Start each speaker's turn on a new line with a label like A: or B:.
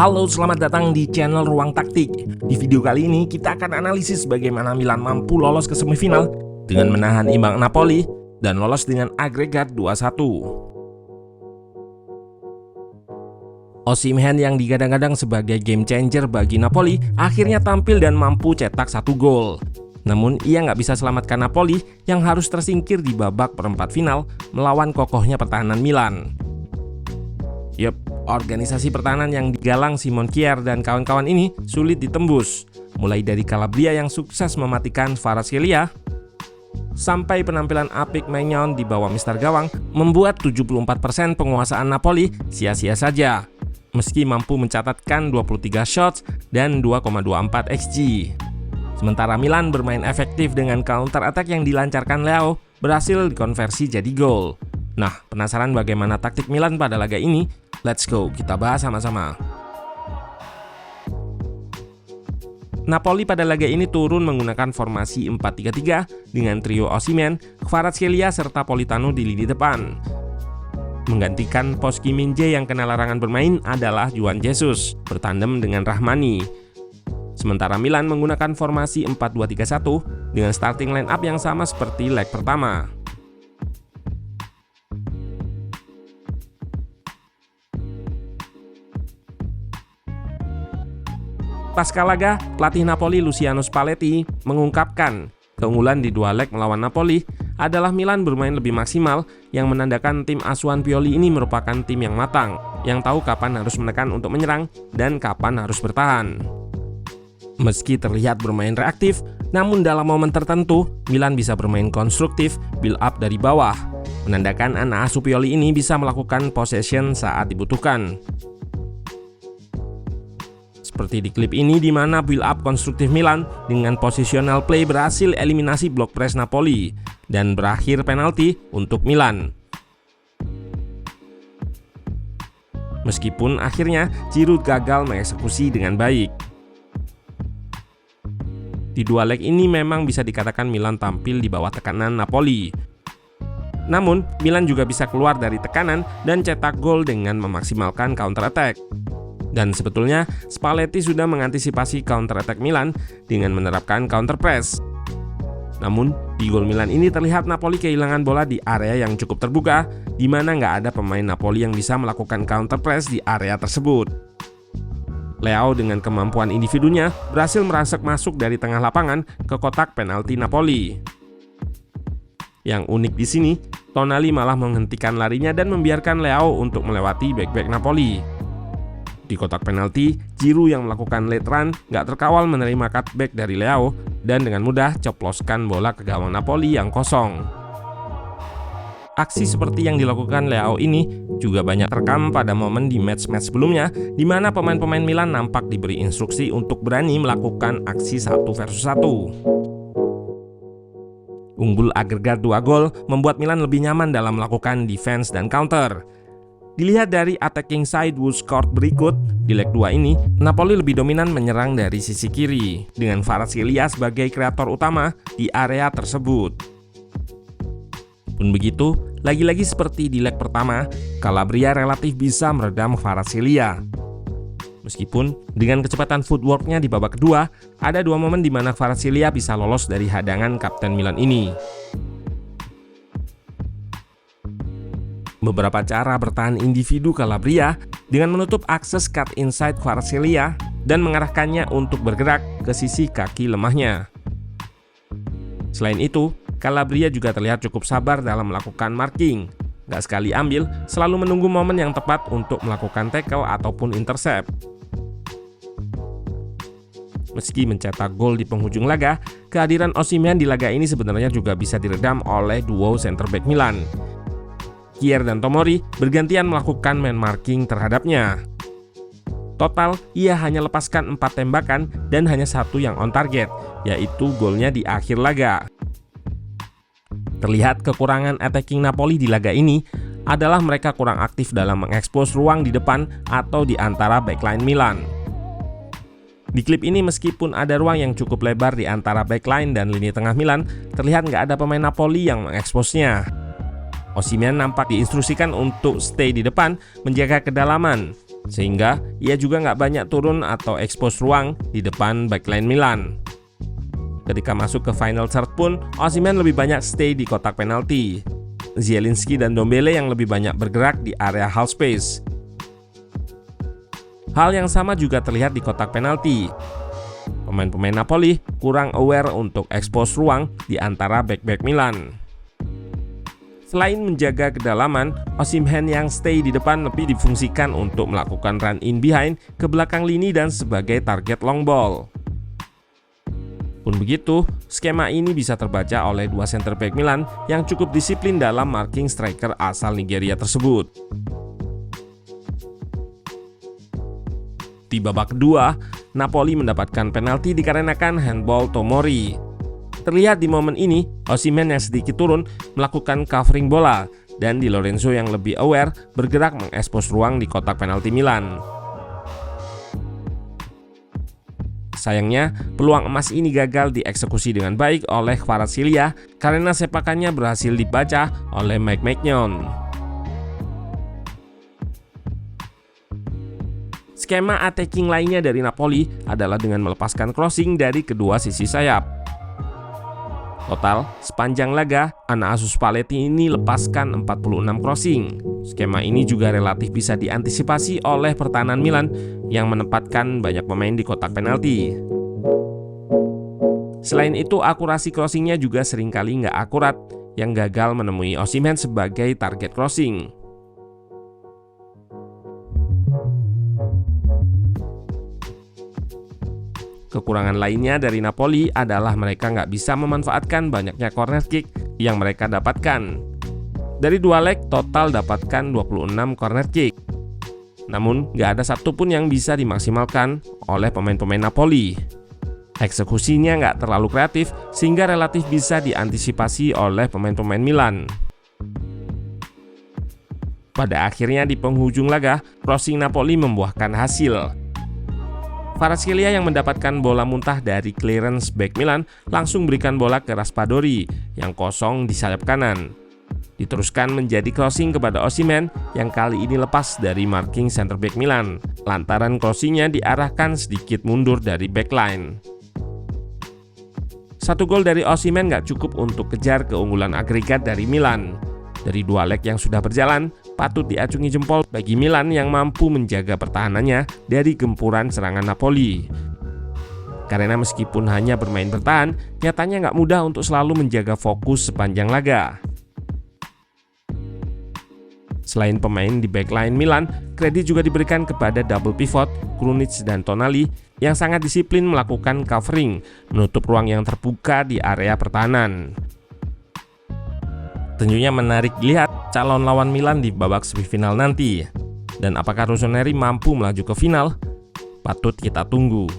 A: Halo, selamat datang di channel Ruang Taktik. Di video kali ini kita akan analisis bagaimana Milan mampu lolos ke semifinal dengan menahan imbang Napoli dan lolos dengan agregat 2-1. Osimhen yang digadang-gadang sebagai game changer bagi Napoli akhirnya tampil dan mampu cetak 1 gol. Namun ia nggak bisa selamatkan Napoli yang harus tersingkir di babak perempat final melawan kokohnya pertahanan Milan. Yup, organisasi pertahanan yang digalang Simon Kjaer dan kawan-kawan ini sulit ditembus. Mulai dari Calabria yang sukses mematikan Kvaratskhelia, sampai penampilan apik Maignan di bawah Mister Gawang membuat 74% penguasaan Napoli sia-sia saja, meski mampu mencatatkan 23 shots dan 2,24 XG. Sementara Milan bermain efektif dengan counter attack yang dilancarkan Leao berhasil dikonversi jadi gol. Nah, penasaran bagaimana taktik Milan pada laga ini? Let's go, kita bahas sama-sama. Napoli pada laga ini turun menggunakan formasi 4-3-3 dengan trio Osimhen, Kvaratskhelia serta Politano di lini depan. Menggantikan pos Kim Min-jae yang kena larangan bermain adalah Juan Jesus, bertandem dengan Rahmani. Sementara Milan menggunakan formasi 4-2-3-1 dengan starting line up yang sama seperti leg pertama. Pasca laga, pelatih Napoli Luciano Spalletti mengungkapkan keunggulan di dua leg melawan Napoli adalah Milan bermain lebih maksimal, yang menandakan tim asuhan Pioli ini merupakan tim yang matang, yang tahu kapan harus menekan untuk menyerang dan kapan harus bertahan. Meski terlihat bermain reaktif, namun dalam momen tertentu Milan bisa bermain konstruktif, build up dari bawah, menandakan anak asuh Pioli ini bisa melakukan possession saat dibutuhkan. Seperti di klip ini di mana build up konstruktif Milan dengan positional play berhasil eliminasi blok press Napoli dan berakhir penalti untuk Milan. Meskipun akhirnya Giroud gagal mengeksekusi dengan baik. Di dua leg ini memang bisa dikatakan Milan tampil di bawah tekanan Napoli. Namun, Milan juga bisa keluar dari tekanan dan cetak gol dengan memaksimalkan counter attack. Dan sebetulnya Spalletti sudah mengantisipasi counter attack Milan dengan menerapkan counter press. Namun di gol Milan ini terlihat Napoli kehilangan bola di area yang cukup terbuka, di mana nggak ada pemain Napoli yang bisa melakukan counter press di area tersebut. Leao dengan kemampuan individunya berhasil merangsek masuk dari tengah lapangan ke kotak penalti Napoli. Yang unik di sini, Tonali malah menghentikan larinya dan membiarkan Leao untuk melewati bek-bek Napoli. Di kotak penalti, Giroud yang melakukan late run nggak terkawal menerima cutback dari Leao dan dengan mudah coploskan bola ke gawang Napoli yang kosong. Aksi seperti yang dilakukan Leao ini juga banyak terekam pada momen di match-match sebelumnya, di mana pemain-pemain Milan nampak diberi instruksi untuk berani melakukan aksi 1 versus 1. Unggul agregat 2 gol membuat Milan lebih nyaman dalam melakukan defense dan counter. Dilihat dari attacking side Wood scored berikut, di leg 2 ini, Napoli lebih dominan menyerang dari sisi kiri, dengan Kvaratskhelia sebagai kreator utama di area tersebut. Pun begitu, lagi-lagi seperti di leg pertama, Calabria relatif bisa meredam Kvaratskhelia. Meskipun dengan kecepatan footworknya di babak kedua, ada 2 momen di mana Kvaratskhelia bisa lolos dari hadangan kapten Milan ini. Beberapa cara bertahan individu Calabria dengan menutup akses cut inside Kvaratskhelia dan mengarahkannya untuk bergerak ke sisi kaki lemahnya. Selain itu, Calabria juga terlihat cukup sabar dalam melakukan marking. Gak sekali ambil, selalu menunggu momen yang tepat untuk melakukan tackle ataupun intercept. Meski mencetak gol di penghujung laga, kehadiran Osimhen di laga ini sebenarnya juga bisa diredam oleh duo center back Milan. Kjaer dan Tomori bergantian melakukan man marking terhadapnya. Total, ia hanya lepaskan 4 tembakan dan hanya 1 yang on target, yaitu golnya di akhir laga. Terlihat kekurangan attacking Napoli di laga ini adalah mereka kurang aktif dalam mengekspos ruang di depan atau di antara backline Milan. Di klip ini meskipun ada ruang yang cukup lebar di antara backline dan lini tengah Milan, terlihat nggak ada pemain Napoli yang mengeksposnya. Osimhen nampak diinstruksikan untuk stay di depan, menjaga kedalaman. sehingga ia juga nggak banyak turun atau expose ruang di depan backline Milan. Ketika masuk ke final third pun, Osimhen lebih banyak stay di kotak penalti. Zielinski dan Ndombele yang lebih banyak bergerak di area half space. Hal yang sama juga terlihat di kotak penalti. Pemain-pemain Napoli kurang aware untuk expose ruang di antara back-back Milan. Selain menjaga kedalaman, Osimhen yang stay di depan lebih difungsikan untuk melakukan run in behind ke belakang lini dan sebagai target long ball. Pun begitu, skema ini bisa terbaca oleh dua center back Milan yang cukup disiplin dalam marking striker asal Nigeria tersebut. Di babak kedua, Napoli mendapatkan penalti dikarenakan handball Tomori. Terlihat di momen ini, Osimhen yang sedikit turun melakukan covering bola dan Di Lorenzo yang lebih aware bergerak mengekspos ruang di kotak penalti Milan. Sayangnya, peluang emas ini gagal dieksekusi dengan baik oleh Kvaratskhelia karena sepakannya berhasil dibaca oleh Mike Maignan. Skema attacking lainnya dari Napoli adalah dengan melepaskan crossing dari kedua sisi sayap. Total, sepanjang laga, Anasus Spalletti ini lepaskan 46 crossing. Skema ini juga relatif bisa diantisipasi oleh pertahanan Milan yang menempatkan banyak pemain di kotak penalti. Selain itu, akurasi crossingnya juga seringkali nggak akurat, yang gagal menemui Osimhen sebagai target crossing. Kekurangan lainnya dari Napoli adalah mereka nggak bisa memanfaatkan banyaknya corner kick yang mereka dapatkan. Dari 2 leg total dapatkan 26 corner kick. Namun nggak ada satupun yang bisa dimaksimalkan oleh pemain-pemain Napoli. Eksekusinya nggak terlalu kreatif sehingga relatif bisa diantisipasi oleh pemain-pemain Milan. Pada akhirnya di penghujung laga, crossing Napoli membuahkan hasil. Kvaratskhelia yang mendapatkan bola muntah dari clearance back Milan langsung berikan bola ke Raspadori yang kosong di sayap kanan. Diteruskan menjadi crossing kepada Osimhen yang kali ini lepas dari marking center back Milan, lantaran crossingnya diarahkan sedikit mundur dari backline. 1 gol dari Osimhen nggak cukup untuk kejar keunggulan agregat dari Milan. Dari 2 leg yang sudah berjalan, patut diacungi jempol bagi Milan yang mampu menjaga pertahanannya dari gempuran serangan Napoli. Karena meskipun hanya bermain bertahan, nyatanya nggak mudah untuk selalu menjaga fokus sepanjang laga. Selain pemain di backline Milan, kredit juga diberikan kepada double pivot Krunic dan Tonali yang sangat disiplin melakukan covering, menutup ruang yang terbuka di area pertahanan. Tentunya menarik dilihat calon lawan Milan di babak semifinal nanti. Dan apakah Rossoneri mampu melaju ke final? Patut kita tunggu.